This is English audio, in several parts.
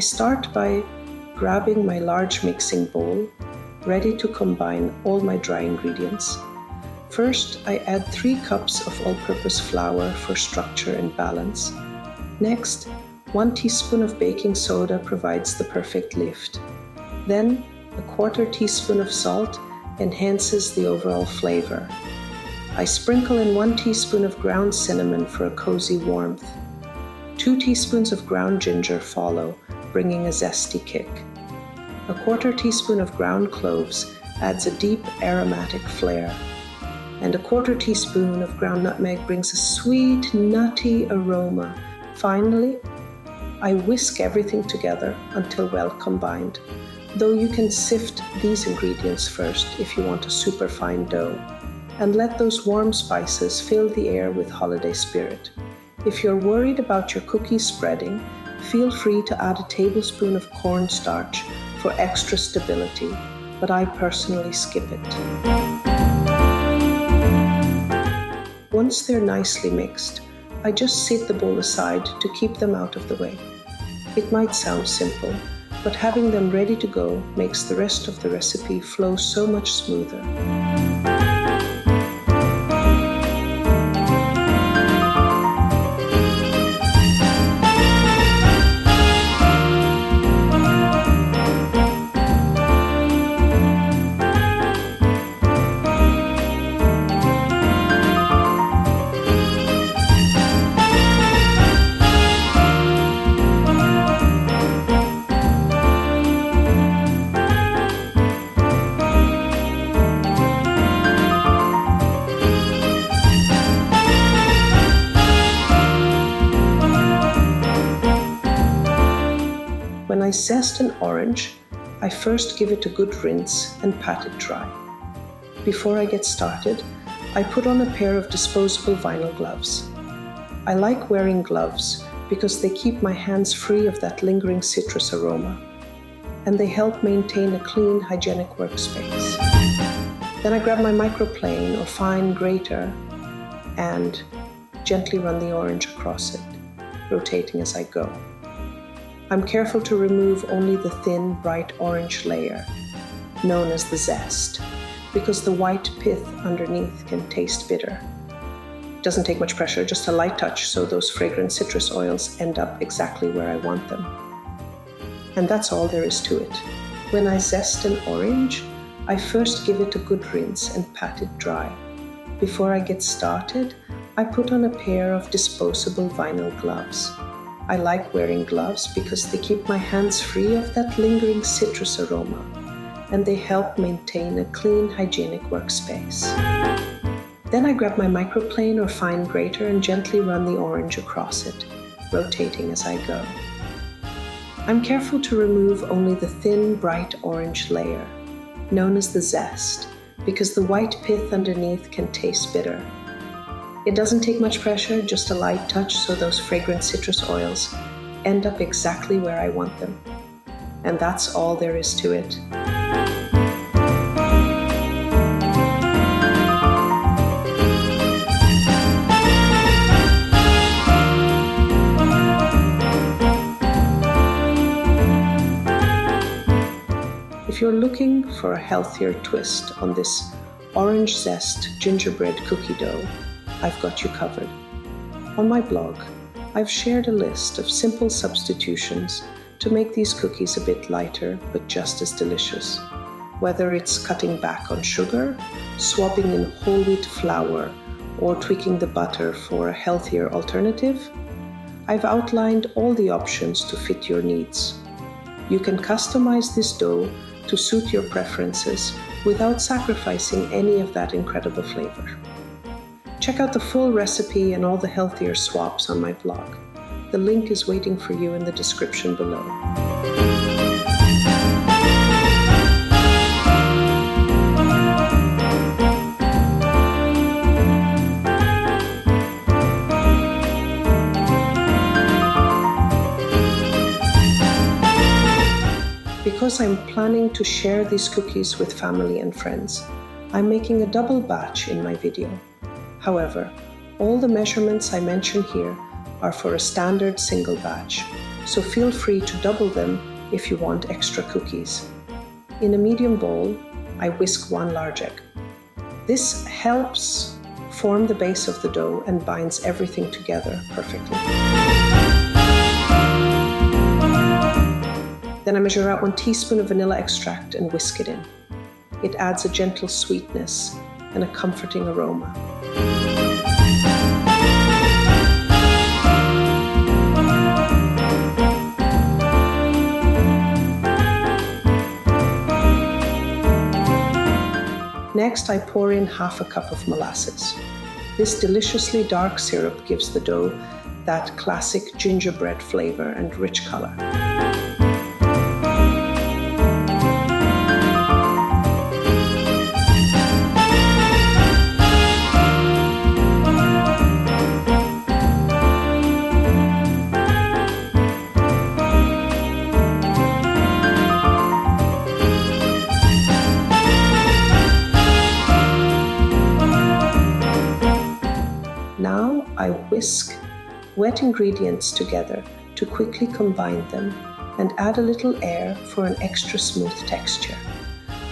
start by grabbing my large mixing bowl, ready to combine all my dry ingredients. First, I add 3 cups of all-purpose flour for structure and balance. Next, 1 teaspoon of baking soda provides the perfect lift. Then, a 1/4 teaspoon of salt enhances the overall flavor. I sprinkle in 1 teaspoon of ground cinnamon for a cozy warmth. 2 teaspoons of ground ginger follow, bringing a zesty kick. A 1/4 teaspoon of ground cloves adds a deep aromatic flair. And a 1/4 teaspoon of ground nutmeg brings a sweet, nutty aroma. Finally, I whisk everything together until well combined, though you can sift these ingredients first if you want a super fine dough, and let those warm spices fill the air with holiday spirit. If you're worried about your cookies spreading, feel free to add a tablespoon of cornstarch for extra stability, but I personally skip it. Once they're nicely mixed, I just set the bowl aside to keep them out of the way. It might sound simple, but having them ready to go makes the rest of the recipe flow so much smoother. When I zest an orange, I first give it a good rinse and pat it dry. Before I get started, I put on a pair of disposable vinyl gloves. I like wearing gloves because they keep my hands free of that lingering citrus aroma, and they help maintain a clean, hygienic workspace. Then I grab my microplane or fine grater and gently run the orange across it, rotating as I go. I'm careful to remove only the thin, bright orange layer, known as the zest, because the white pith underneath can taste bitter. It doesn't take much pressure, just a light touch so those fragrant citrus oils end up exactly where I want them. And that's all there is to it. When I zest an orange, I first give it a good rinse and pat it dry. Before I get started, I put on a pair of disposable vinyl gloves. I like wearing gloves because they keep my hands free of that lingering citrus aroma, and they help maintain a clean, hygienic workspace. Then I grab my microplane or fine grater and gently run the orange across it, rotating as I go. I'm careful to remove only the thin, bright orange layer, known as the zest, because the white pith underneath can taste bitter. It doesn't take much pressure, just a light touch so those fragrant citrus oils end up exactly where I want them. And that's all there is to it. If you're looking for a healthier twist on this Orange Zest Gingerbread Cookie dough, I've got you covered. On my blog, I've shared a list of simple substitutions to make these cookies a bit lighter but just as delicious. Whether it's cutting back on sugar, swapping in whole wheat flour, or tweaking the butter for a healthier alternative, I've outlined all the options to fit your needs. You can customize this dough to suit your preferences without sacrificing any of that incredible flavor. Check out the full recipe and all the healthier swaps on my blog. The link is waiting for you in the description below. Because I'm planning to share these cookies with family and friends, I'm making a double batch in my video. However, all the measurements I mention here are for a standard single batch, so feel free to double them if you want extra cookies. In a medium bowl, I whisk 1 large egg. This helps form the base of the dough and binds everything together perfectly. Then I measure out 1 teaspoon of vanilla extract and whisk it in. It adds a gentle sweetness and a comforting aroma. Next, I pour in half a cup of molasses. This deliciously dark syrup gives the dough that classic gingerbread flavor and rich color. Now I whisk wet ingredients together to quickly combine them and add a little air for an extra smooth texture.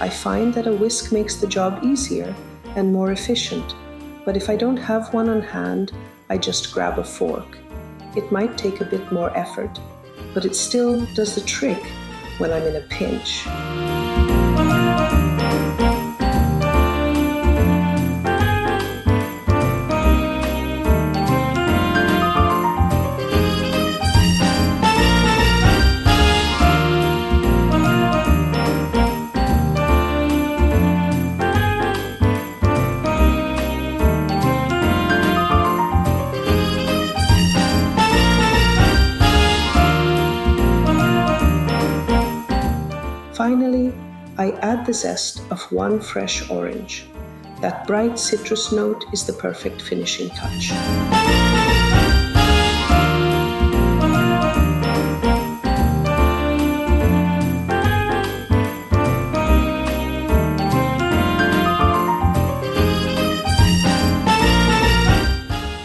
I find that a whisk makes the job easier and more efficient, but if I don't have one on hand, I just grab a fork. It might take a bit more effort, but it still does the trick when I'm in a pinch. Finally, I add the zest of 1 fresh orange. That bright citrus note is the perfect finishing touch.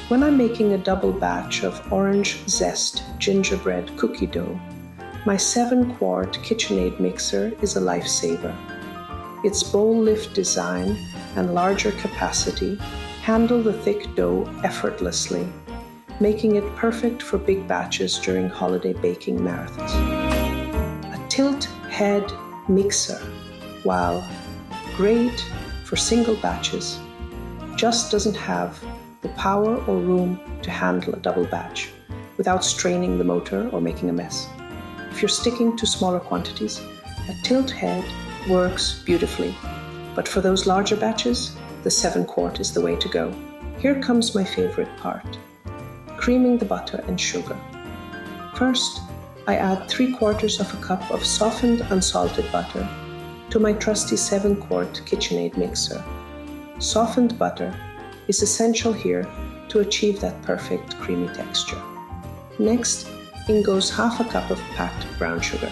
When I'm making a double batch of Orange Zest Gingerbread Cookie dough, my 7-quart KitchenAid mixer is a lifesaver. Its bowl lift design and larger capacity handle the thick dough effortlessly, making it perfect for big batches during holiday baking marathons. A tilt head mixer, while great for single batches, just doesn't have the power or room to handle a double batch without straining the motor or making a mess. If you're sticking to smaller quantities, a tilt head works beautifully, but for those larger batches, the 7-quart is the way to go. Here comes my favorite part, creaming the butter and sugar. First, I add 3/4 of a cup of softened unsalted butter to my trusty 7-quart KitchenAid mixer. Softened butter is essential here to achieve that perfect creamy texture. Next, in goes half a cup of packed brown sugar.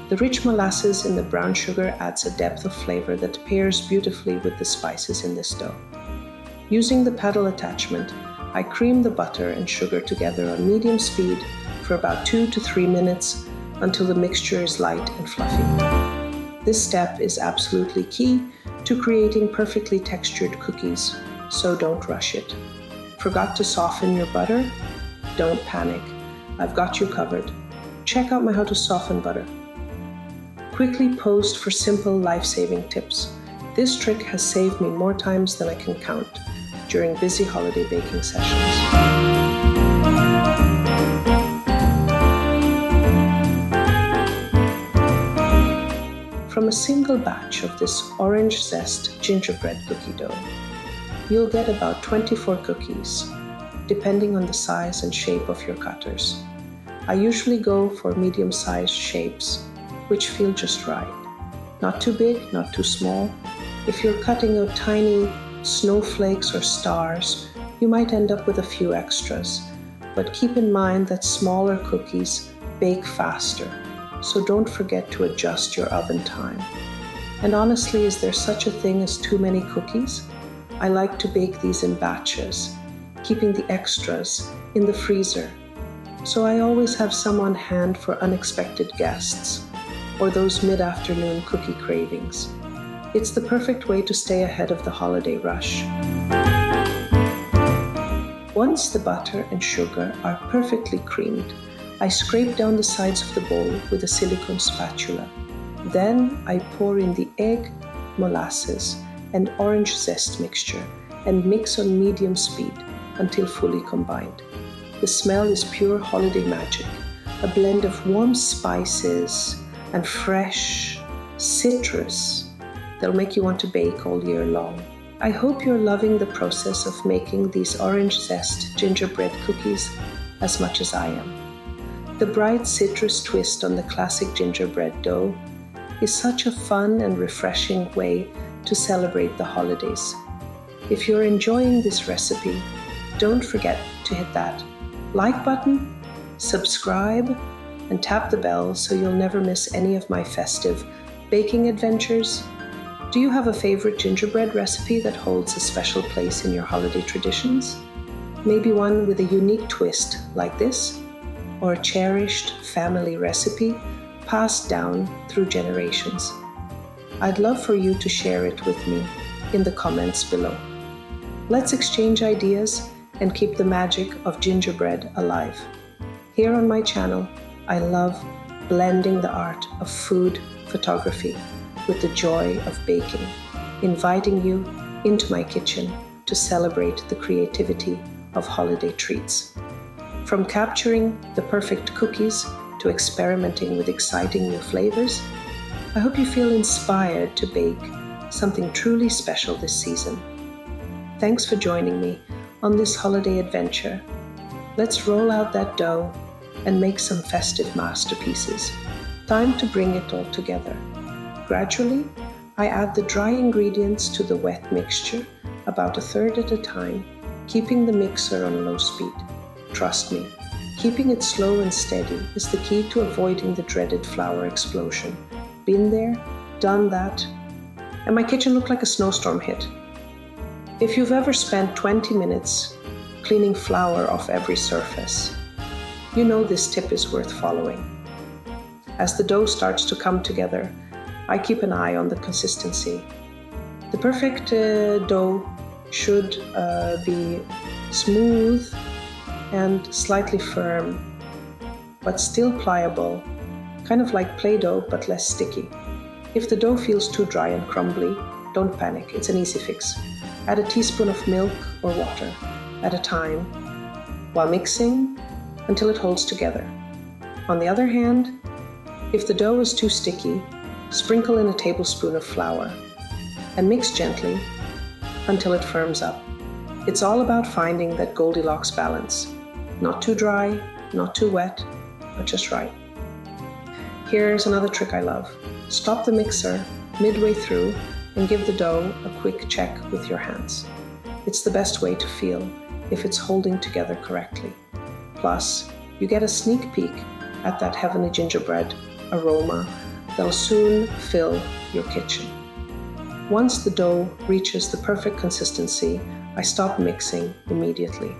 The rich molasses in the brown sugar adds a depth of flavor that pairs beautifully with the spices in this dough. Using the paddle attachment, I cream the butter and sugar together on medium speed for about 2 to 3 minutes until the mixture is light and fluffy. This step is absolutely key to creating perfectly textured cookies, so don't rush it. Forgot to soften your butter? Don't panic. I've got you covered. Check out my How to Soften Butter. Quickly posed for simple life-saving tips. This trick has saved me more times than I can count during busy holiday baking sessions. From a single batch of this Orange Zest Gingerbread Cookie dough, you'll get about 24 cookies, depending on the size and shape of your cutters. I usually go for medium-sized shapes, which feel just right. Not too big, not too small. If you're cutting out tiny snowflakes or stars, you might end up with a few extras. But keep in mind that smaller cookies bake faster, so don't forget to adjust your oven time. And honestly, is there such a thing as too many cookies? I like to bake these in batches, keeping the extras in the freezer. so I always have some on hand for unexpected guests or those mid-afternoon cookie cravings. It's the perfect way to stay ahead of the holiday rush. Once the butter and sugar are perfectly creamed, I scrape down the sides of the bowl with a silicone spatula. Then I pour in the egg, molasses, and orange zest mixture and mix on medium speed until fully combined. The smell is pure holiday magic, a blend of warm spices and fresh citrus that'll make you want to bake all year long. I hope you're loving the process of making these Orange Zest Gingerbread Cookies as much as I am. The bright citrus twist on the classic gingerbread dough is such a fun and refreshing way to celebrate the holidays. If you're enjoying this recipe, don't forget to hit that like button, subscribe, and tap the bell so you'll never miss any of my festive baking adventures. Do you have a favorite gingerbread recipe that holds a special place in your holiday traditions? Maybe one with a unique twist like this, or a cherished family recipe passed down through generations. I'd love for you to share it with me in the comments below. Let's exchange ideas and keep the magic of gingerbread alive. Here on my channel, I love blending the art of food photography with the joy of baking, inviting you into my kitchen to celebrate the creativity of holiday treats. From capturing the perfect cookies to experimenting with exciting new flavors, I hope you feel inspired to bake something truly special this season. Thanks for joining me on this holiday adventure. Let's roll out that dough and make some festive masterpieces. Time to bring it all together. Gradually, I add the dry ingredients to the wet mixture, about a third at a time, keeping the mixer on low speed. Trust me, keeping it slow and steady is the key to avoiding the dreaded flour explosion. Been there, done that, and my kitchen looked like a snowstorm hit. If you've ever spent 20 minutes cleaning flour off every surface, you know this tip is worth following. As the dough starts to come together, I keep an eye on the consistency. The perfect dough should be smooth and slightly firm, but still pliable, kind of like Play-Doh but less sticky. If the dough feels too dry and crumbly, don't panic, it's an easy fix. Add a teaspoon of milk or water at a time while mixing until it holds together. On the other hand, if the dough is too sticky, sprinkle in a tablespoon of flour and mix gently until it firms up. It's all about finding that Goldilocks balance. Not too dry, not too wet, but just right. Here's another trick I love. Stop the mixer midway through and give the dough a quick check with your hands. It's the best way to feel if it's holding together correctly. Plus, you get a sneak peek at that heavenly gingerbread aroma that'll soon fill your kitchen. Once the dough reaches the perfect consistency, I stop mixing immediately.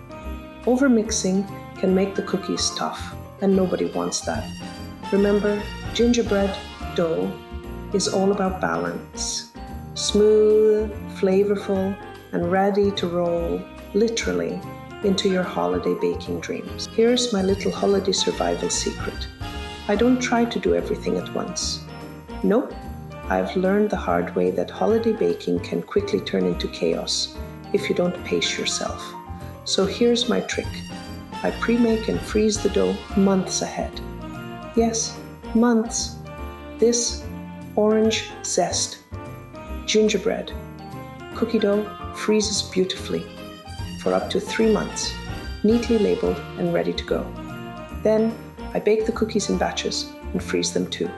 Over-mixing can make the cookies tough, and nobody wants that. Remember, gingerbread dough is all about balance. Smooth, flavorful, and ready to roll, literally, into your holiday baking dreams. Here's my little holiday survival secret. I don't try to do everything at once. Nope, I've learned the hard way that holiday baking can quickly turn into chaos if you don't pace yourself. So here's my trick. I pre-make and freeze the dough months ahead. Yes, months. This Orange Zest Gingerbread cookie dough freezes beautifully for up to 3 months, neatly labeled and ready to go. Then I bake the cookies in batches and freeze them too.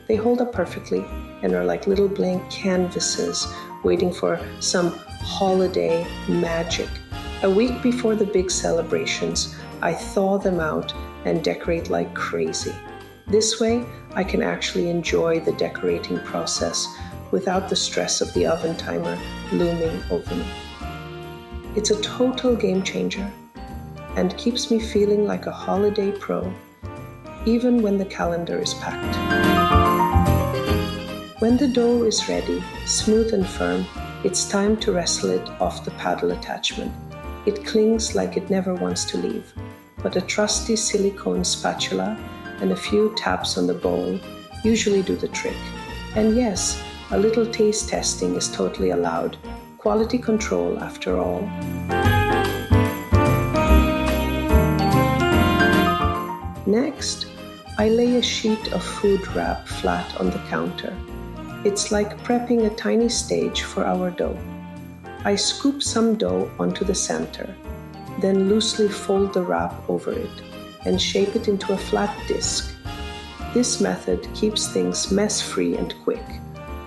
They hold up perfectly and are like little blank canvases waiting for some holiday magic. A week before the big celebrations, I thaw them out and decorate like crazy. This way, I can actually enjoy the decorating process without the stress of the oven timer looming over me. It's a total game changer. and keeps me feeling like a holiday pro, even when the calendar is packed. When the dough is ready, smooth and firm, it's time to wrestle it off the paddle attachment. It clings like it never wants to leave, but a trusty silicone spatula and a few taps on the bowl usually do the trick. And yes, a little taste testing is totally allowed. Quality control, after all. Next, I lay a sheet of food wrap flat on the counter. It's like prepping a tiny stage for our dough. I scoop some dough onto the center, then loosely fold the wrap over it and shape it into a flat disc. This method keeps things mess-free and quick,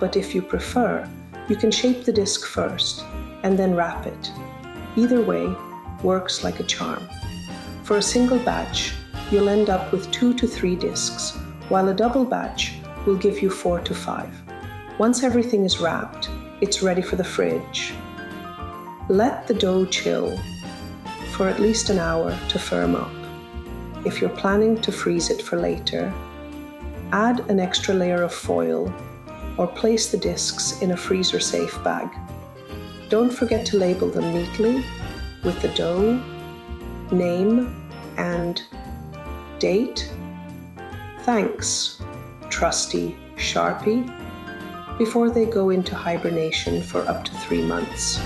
but if you prefer, you can shape the disc first and then wrap it. Either way works like a charm. For a single batch, you'll end up with 2 to 3 discs, while a double batch will give you 4 to 5. Once everything is wrapped, it's ready for the fridge. Let the dough chill for at least an hour to firm up. If you're planning to freeze it for later, add an extra layer of foil or place the discs in a freezer-safe bag. Don't forget to label them neatly with the dough, name, and date. Thanks, trusty Sharpie, before they go into hibernation for up to 3 months.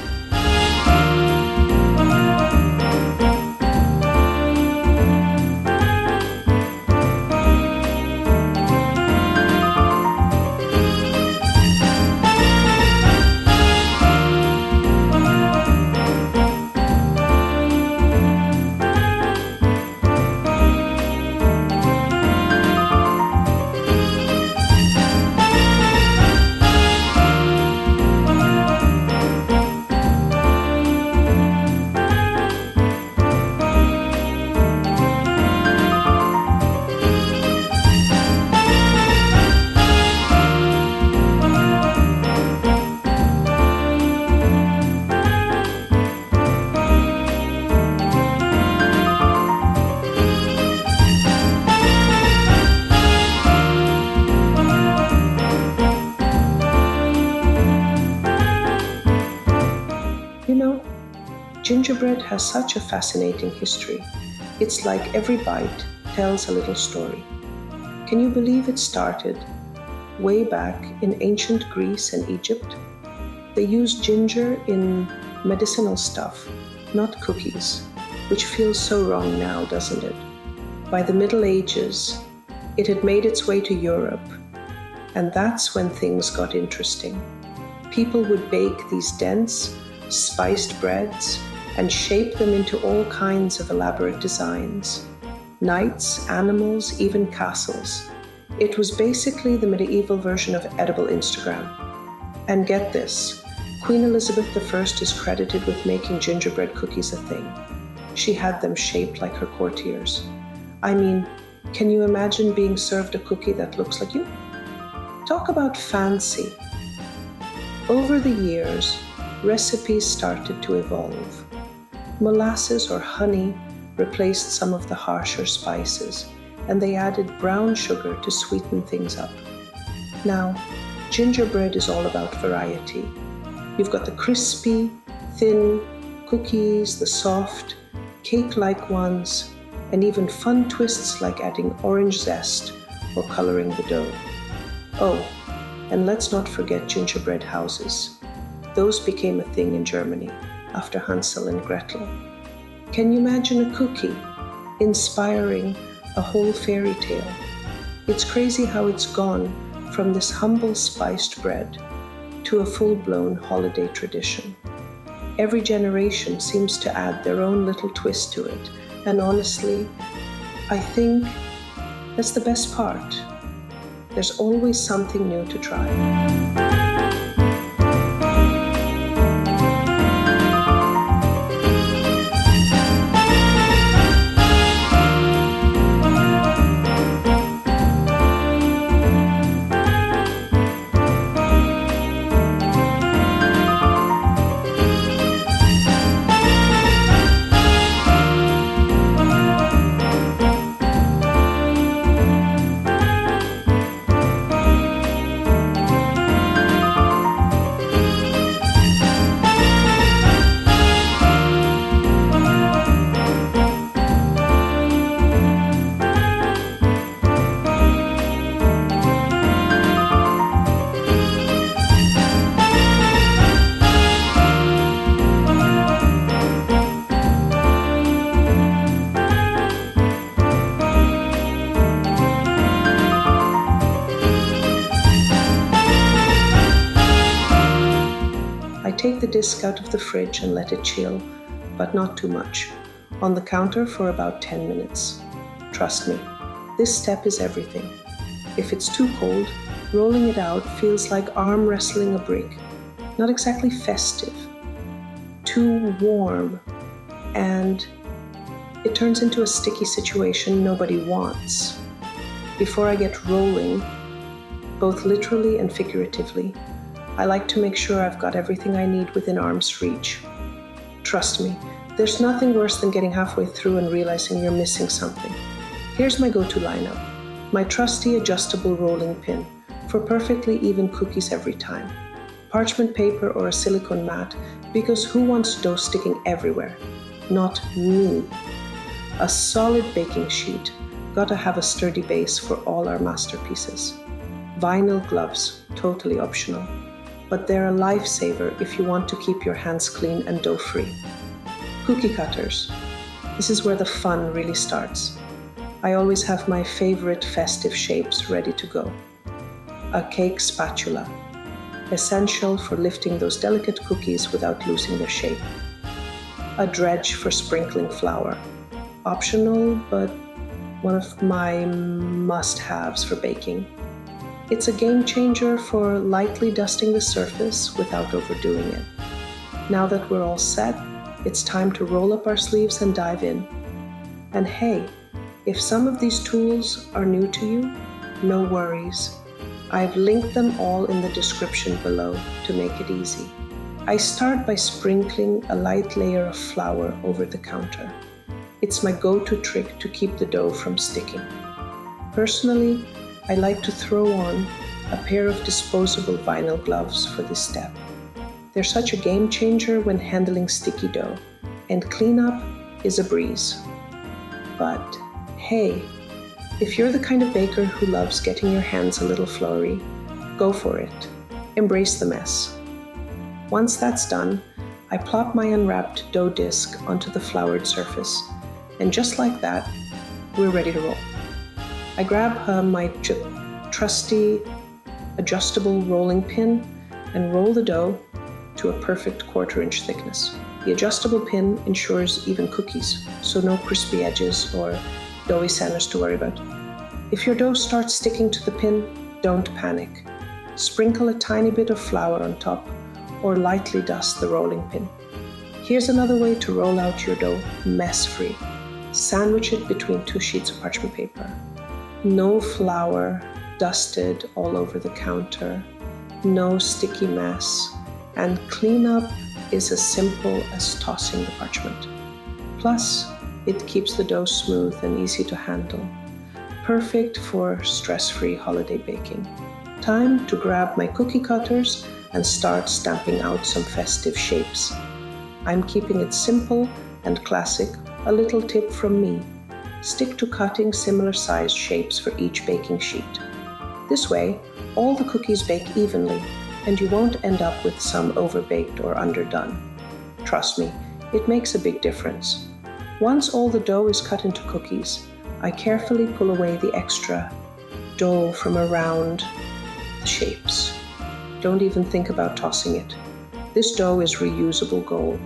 Gingerbread has such a fascinating history. It's like every bite tells a little story. Can you believe it started way back in ancient Greece and Egypt? They used ginger in medicinal stuff, not cookies, which feels so wrong now, doesn't it? By the Middle Ages, it had made its way to Europe, and that's when things got interesting. People would bake these dense, spiced breads and shape them into all kinds of elaborate designs. Knights, animals, even castles. It was basically the medieval version of edible Instagram. And get this, Queen Elizabeth I is credited with making gingerbread cookies a thing. She had them shaped like her courtiers. I mean, can you imagine being served a cookie that looks like you? Talk about fancy. Over the years, recipes started to evolve. Molasses or honey replaced some of the harsher spices, and they added brown sugar to sweeten things up. Now, gingerbread is all about variety. You've got the crispy, thin cookies, the soft, cake-like ones, and even fun twists like adding orange zest or coloring the dough. Oh, and let's not forget gingerbread houses. Those became a thing in Germany after Hansel and Gretel. Can you imagine a cookie inspiring a whole fairy tale? It's crazy how it's gone from this humble spiced bread to a full-blown holiday tradition. Every generation seems to add their own little twist to it, and honestly, I think that's the best part. There's always something new to try. the disc out of the fridge and let it chill, but not too much, on the counter for about 10 minutes. Trust me, this step is everything. If it's too cold, rolling it out feels like arm wrestling a brick. Not exactly festive. Too warm, and it turns into a sticky situation nobody wants. Before I get rolling, both literally and figuratively, I like to make sure I've got everything I need within arm's reach. Trust me, there's nothing worse than getting halfway through and realizing you're missing something. Here's my go-to lineup. My trusty adjustable rolling pin for perfectly even cookies every time. Parchment paper or a silicone mat, because who wants dough sticking everywhere? Not me. A solid baking sheet. Gotta have a sturdy base for all our masterpieces. Vinyl gloves, totally optional, but they're a lifesaver if you want to keep your hands clean and dough-free. Cookie cutters. This is where the fun really starts. I always have my favorite festive shapes ready to go. A cake spatula, essential for lifting those delicate cookies without losing their shape. A dredge for sprinkling flour, optional, but one of my must-haves for baking. It's a game changer for lightly dusting the surface without overdoing it. Now that we're all set, it's time to roll up our sleeves and dive in. And hey, if some of these tools are new to you, no worries. I've linked them all in the description below to make it easy. I start by sprinkling a light layer of flour over the counter. It's my go-to trick to keep the dough from sticking. Personally, I like to throw on a pair of disposable vinyl gloves for this step. They're such a game changer when handling sticky dough, and cleanup is a breeze. But hey, if you're the kind of baker who loves getting your hands a little floury, go for it. Embrace the mess. Once that's done, I plop my unwrapped dough disc onto the floured surface, and just like that, we're ready to roll. I grab my trusty adjustable rolling pin and roll the dough to a perfect 1/4 inch thickness. The adjustable pin ensures even cookies, so no crispy edges or doughy centers to worry about. If your dough starts sticking to the pin, don't panic. Sprinkle a tiny bit of flour on top or lightly dust the rolling pin. Here's another way to roll out your dough mess-free. Sandwich it between 2 sheets of parchment paper. No flour dusted all over the counter, no sticky mess, and cleanup is as simple as tossing the parchment. Plus, it keeps the dough smooth and easy to handle. Perfect for stress-free holiday baking. Time to grab my cookie cutters and start stamping out some festive shapes. I'm keeping it simple and classic. A little tip from me: stick to cutting similar sized shapes for each baking sheet. This way, all the cookies bake evenly, and you won't end up with some overbaked or underdone. Trust me, it makes a big difference. Once all the dough is cut into cookies, I carefully pull away the extra dough from around the shapes. Don't even think about tossing it. This dough is reusable gold.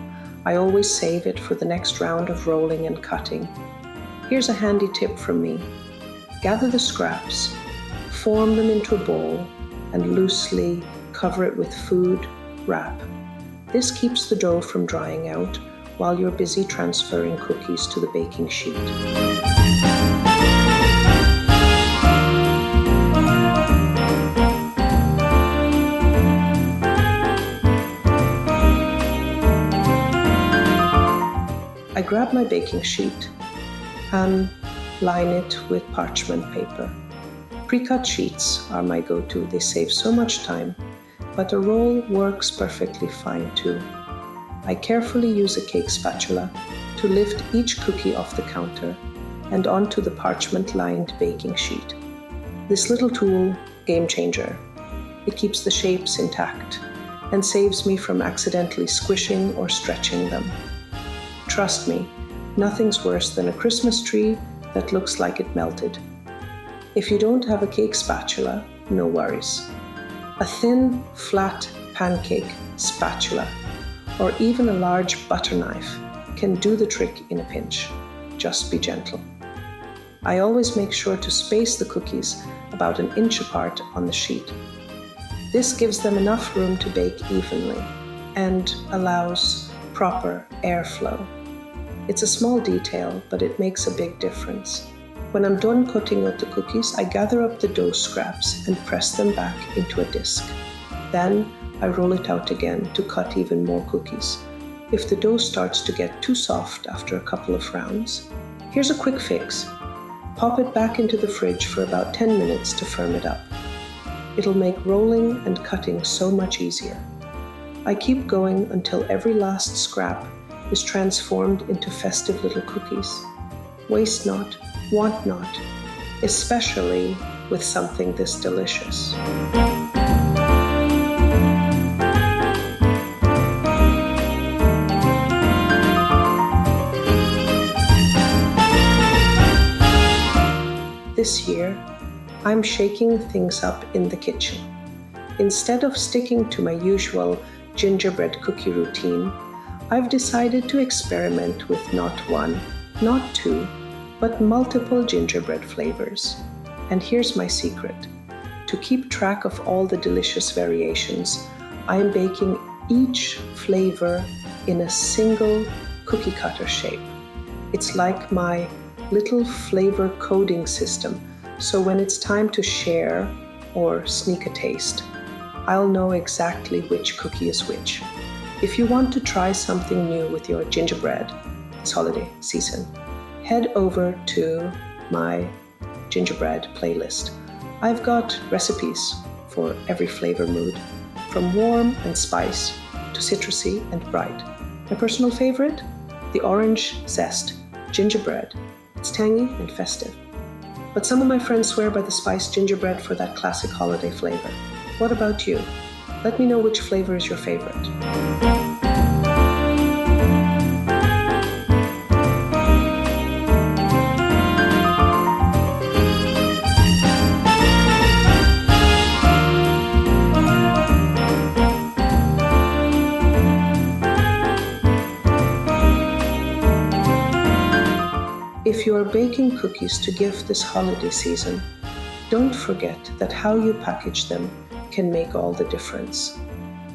I always save it for the next round of rolling and cutting. Here's a handy tip from me. Gather the scraps, form them into a ball, and loosely cover it with food wrap. This keeps the dough from drying out while you're busy transferring cookies to the baking sheet. I grab my baking sheet and line it with parchment paper. Pre-cut sheets are my go-to. They save so much time, but a roll works perfectly fine too. I carefully use a cake spatula to lift each cookie off the counter and onto the parchment-lined baking sheet. This little tool, game changer. It keeps the shapes intact and saves me from accidentally squishing or stretching them. Trust me, nothing's worse than a Christmas tree that looks like it melted. If you don't have a cake spatula, no worries. A thin, flat pancake spatula or even a large butter knife can do the trick in a pinch. Just be gentle. I always make sure to space the cookies about 1 inch apart on the sheet. This gives them enough room to bake evenly and allows proper airflow. It's a small detail, but it makes a big difference. When I'm done cutting out the cookies, I gather up the dough scraps and press them back into a disc. Then I roll it out again to cut even more cookies. If the dough starts to get too soft after a couple of rounds, here's a quick fix. Pop it back into the fridge for about 10 minutes to firm it up. It'll make rolling and cutting so much easier. I keep going until every last scrap is transformed into festive little cookies. Waste not, want not, especially with something this delicious. This year, I'm shaking things up in the kitchen. Instead of sticking to my usual gingerbread cookie routine, I've decided to experiment with not 1, not 2, but multiple gingerbread flavors. And here's my secret. To keep track of all the delicious variations, I am baking each flavor in a single cookie cutter shape. It's like my little flavor coding system, so when it's time to share or sneak a taste, I'll know exactly which cookie is which. If you want to try something new with your gingerbread this holiday season, head over to my gingerbread playlist. I've got recipes for every flavor mood, from warm and spice to citrusy and bright. My personal favorite? The Orange Zest Gingerbread. It's tangy and festive. But some of my friends swear by the spiced gingerbread for that classic holiday flavor. What about you? Let me know which flavor is your favorite. If you are baking cookies to gift this holiday season, don't forget that how you package them can make all the difference.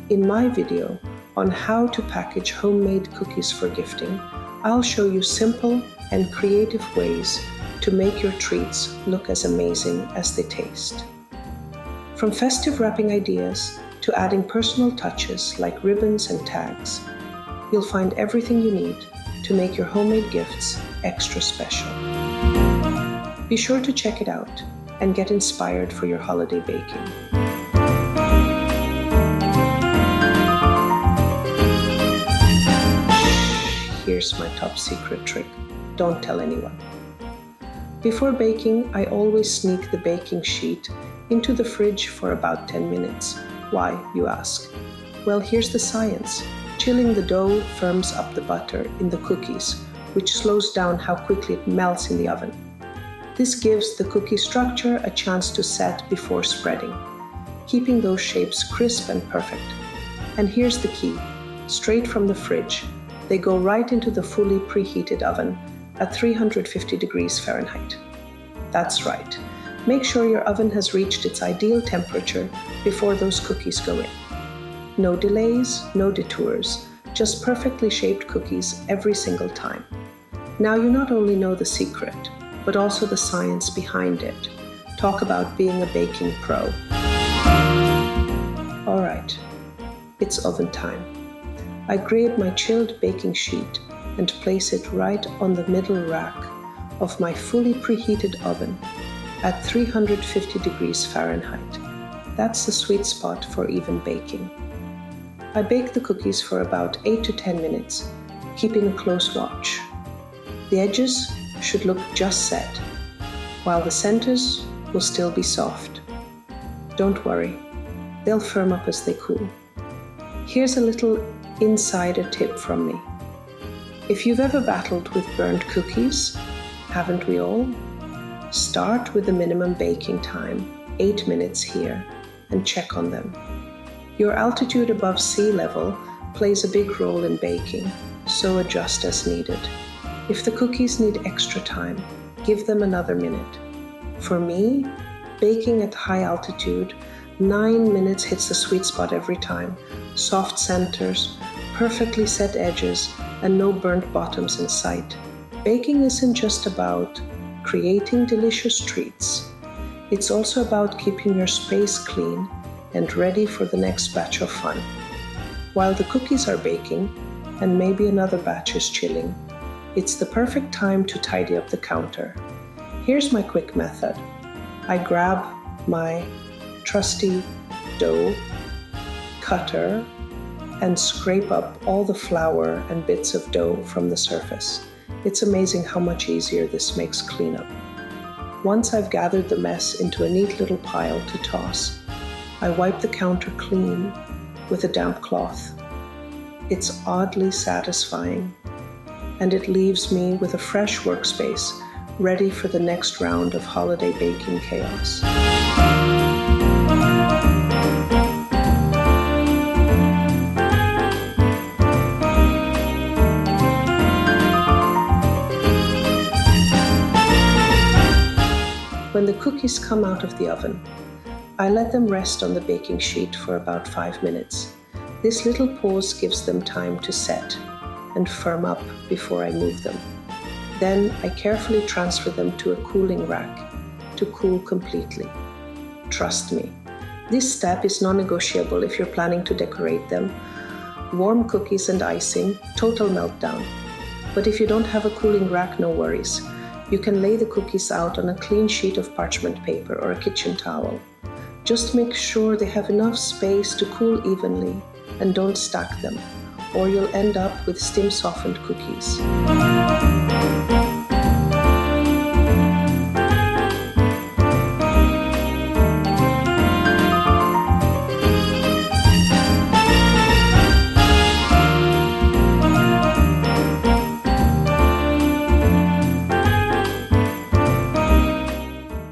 In my video on how to package homemade cookies for gifting, I'll show you simple and creative ways to make your treats look as amazing as they taste. From festive wrapping ideas to adding personal touches like ribbons and tags, you'll find everything you need to make your homemade gifts extra special. Be sure to check it out and get inspired for your holiday baking. Here's my top secret trick. Don't tell anyone. Before baking, I always sneak the baking sheet into the fridge for about 10 minutes. Why, you ask? Well, here's the science. Chilling the dough firms up the butter in the cookies, which slows down how quickly it melts in the oven. This gives the cookie structure a chance to set before spreading, keeping those shapes crisp and perfect. And here's the key. Straight from the fridge, they go right into the fully preheated oven at 350 degrees Fahrenheit. That's right. Make sure your oven has reached its ideal temperature before those cookies go in. No delays, no detours, just perfectly shaped cookies every single time. Now you not only know the secret, but also the science behind it. Talk about being a baking pro. All right, it's oven time. I grab my chilled baking sheet and place it right on the middle rack of my fully preheated oven at 350 degrees Fahrenheit. That's the sweet spot for even baking. I bake the cookies for about 8 to 10 minutes, keeping a close watch. The edges should look just set, while the centers will still be soft. Don't worry, they'll firm up as they cool. Here's a little insider tip from me. If you've ever battled with burnt cookies, haven't we all? Start with the minimum baking time, 8 minutes here, and check on them. Your altitude above sea level plays a big role in baking, so adjust as needed. If the cookies need extra time, give them another minute. For me, baking at high altitude, 9 minutes hits the sweet spot every time. Soft centers, perfectly set edges, and no burnt bottoms in sight. Baking isn't just about creating delicious treats. It's also about keeping your space clean and ready for the next batch of fun. While the cookies are baking, and maybe another batch is chilling, it's the perfect time to tidy up the counter. Here's my quick method. I grab my trusty dough cutter and scrape up all the flour and bits of dough from the surface. It's amazing how much easier this makes cleanup. Once I've gathered the mess into a neat little pile to toss, I wipe the counter clean with a damp cloth. It's oddly satisfying, and it leaves me with a fresh workspace ready for the next round of holiday baking chaos. When the cookies come out of the oven, I let them rest on the baking sheet for about 5 minutes. This little pause gives them time to set and firm up before I move them. Then I carefully transfer them to a cooling rack to cool completely. Trust me, this step is non-negotiable if you're planning to decorate them. Warm cookies and icing, total meltdown. But if you don't have a cooling rack, no worries. You can lay the cookies out on a clean sheet of parchment paper or a kitchen towel. Just make sure they have enough space to cool evenly and don't stack them, or you'll end up with steam-softened cookies.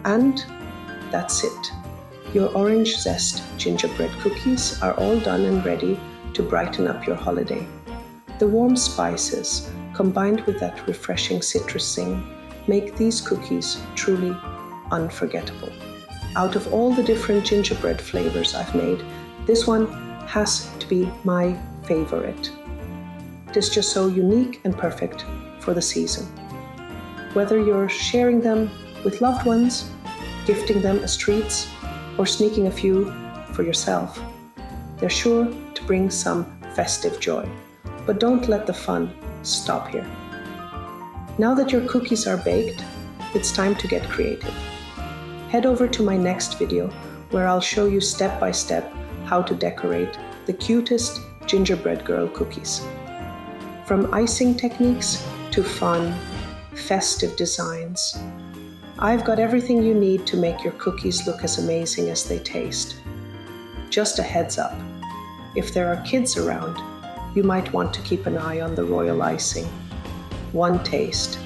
And that's it. Your Orange Zest Gingerbread Cookies are all done and ready to brighten up your holiday. The warm spices, combined with that refreshing citrus zing, make these cookies truly unforgettable. Out of all the different gingerbread flavors I've made, this one has to be my favorite. It is just so unique and perfect for the season. Whether you're sharing them with loved ones, gifting them as treats, or sneaking a few for yourself, they're sure to bring some festive joy. But don't let the fun stop here. Now that your cookies are baked, it's time to get creative. Head over to my next video where I'll show you step by step how to decorate the cutest gingerbread girl cookies. From icing techniques to fun, festive designs, I've got everything you need to make your cookies look as amazing as they taste. Just a heads up, if there are kids around, you might want to keep an eye on the royal icing. One taste,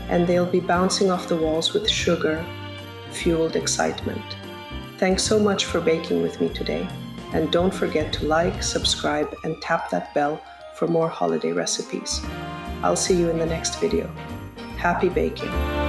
and they'll be bouncing off the walls with sugar-fueled excitement. Thanks so much for baking with me today, and don't forget to like, subscribe, and tap that bell for more holiday recipes. I'll see you in the next video. Happy baking!